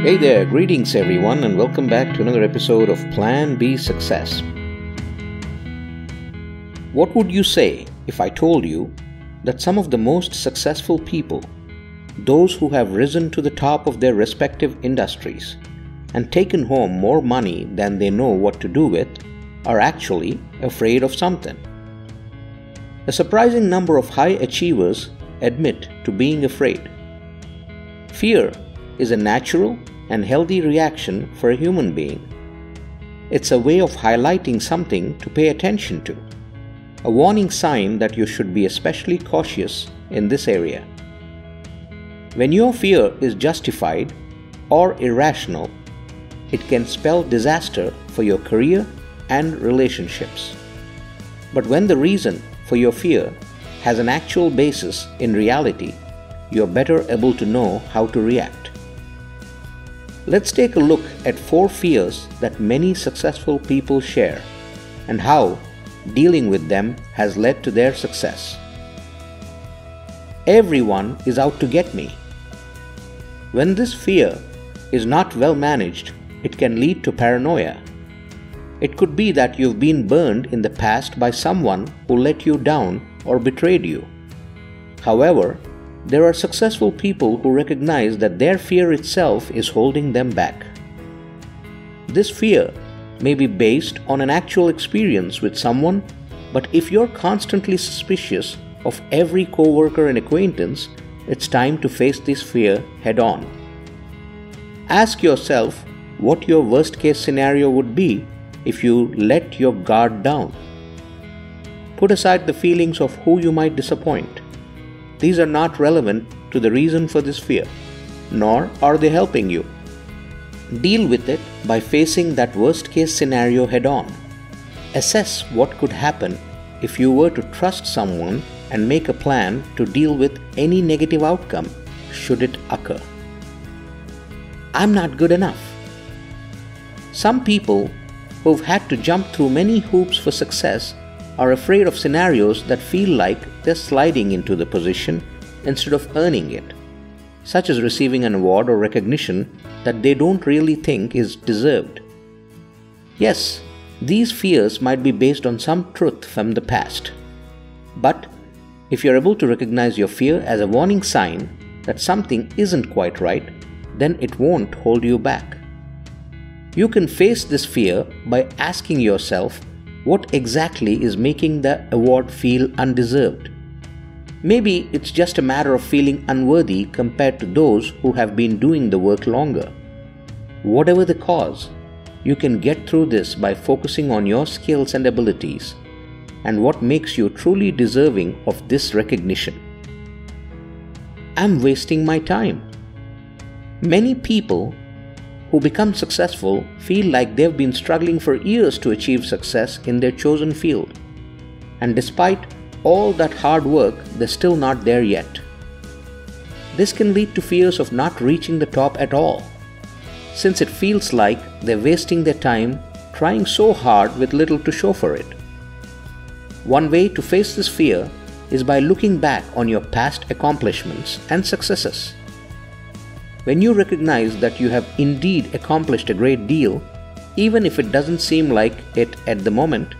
Hey there, greetings everyone, and welcome back to another episode of Plan B Success. What would you say if I told you that some of the most successful people, those who have risen to the top of their respective industries and taken home more money than they know what to do with, are actually afraid of something? A surprising number of high achievers admit to being afraid. Fear is a natural and healthy reaction for a human being. It's a way of highlighting something to pay attention to, a warning sign that you should be especially cautious in this area. When your fear is justified or irrational, it can spell disaster for your career and relationships. But when the reason for your fear has an actual basis in reality, you're better able to know how to react. Let's take a look at 4 fears that many successful people share and how dealing with them has led to their success. Everyone is out to get me. When this fear is not well managed, it can lead to paranoia. It could be that you've been burned in the past by someone who let you down or betrayed you. However, there are successful people who recognize that their fear itself is holding them back. This fear may be based on an actual experience with someone, but if you're constantly suspicious of every coworker and acquaintance, it's time to face this fear head on. Ask yourself what your worst case scenario would be if you let your guard down. Put aside the feelings of who you might disappoint. These are not relevant to the reason for this fear, nor are they helping you. Deal with it by facing that worst case scenario head on. Assess what could happen if you were to trust someone and make a plan to deal with any negative outcome should it occur. I'm not good enough. Some people who've had to jump through many hoops for success are afraid of scenarios that feel like they're sliding into the position instead of earning it, such as receiving an award or recognition that they don't really think is deserved. Yes, these fears might be based on some truth from the past. But if you're able to recognize your fear as a warning sign that something isn't quite right, then it won't hold you back. You can face this fear by asking yourself what exactly is making the award feel undeserved. Maybe it's just a matter of feeling unworthy compared to those who have been doing the work longer. Whatever the cause, you can get through this by focusing on your skills and abilities and what makes you truly deserving of this recognition. I'm wasting my time. Many people who become successful feel like they've been struggling for years to achieve success in their chosen field. And despite all that hard work, they're still not there yet. This can lead to fears of not reaching the top at all, since it feels like they're wasting their time trying so hard with little to show for it. One way to face this fear is by looking back on your past accomplishments and successes. When you recognize that you have indeed accomplished a great deal, even if it doesn't seem like it at the moment,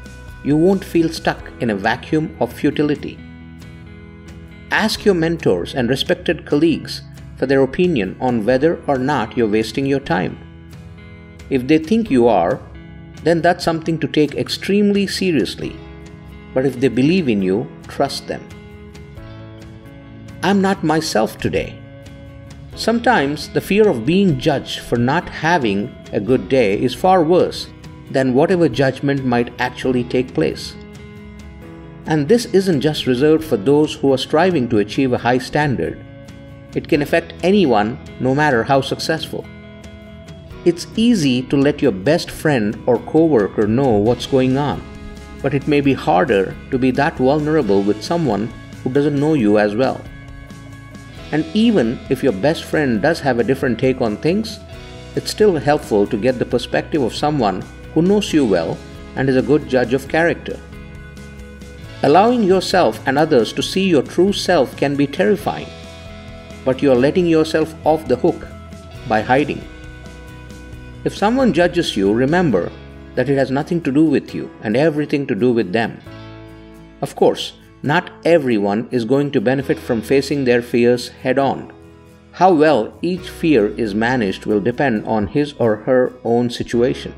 you won't feel stuck in a vacuum of futility. Ask your mentors and respected colleagues for their opinion on whether or not you're wasting your time. If they think you are, then that's something to take extremely seriously. But if they believe in you, trust them. I'm not myself today. Sometimes the fear of being judged for not having a good day is far worse than whatever judgment might actually take place. And this isn't just reserved for those who are striving to achieve a high standard. It can affect anyone, no matter how successful. It's easy to let your best friend or coworker know what's going on, but it may be harder to be that vulnerable with someone who doesn't know you as well. And even if your best friend does have a different take on things, it's still helpful to get the perspective of someone who knows you well and is a good judge of character. Allowing yourself and others to see your true self can be terrifying, but you are letting yourself off the hook by hiding. If someone judges you, remember that it has nothing to do with you and everything to do with them. Of course, not everyone is going to benefit from facing their fears head on. How well each fear is managed will depend on his or her own situation.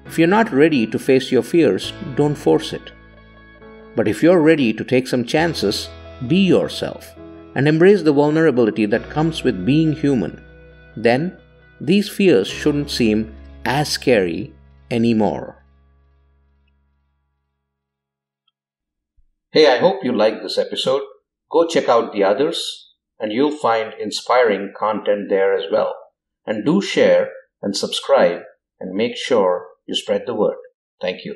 If you're not ready to face your fears, don't force it. But if you're ready to take some chances, be yourself and embrace the vulnerability that comes with being human. Then, these fears shouldn't seem as scary anymore. Hey, I hope you liked this episode. Go check out the others, and you'll find inspiring content there as well. And do share and subscribe and make sure you spread the word. Thank you.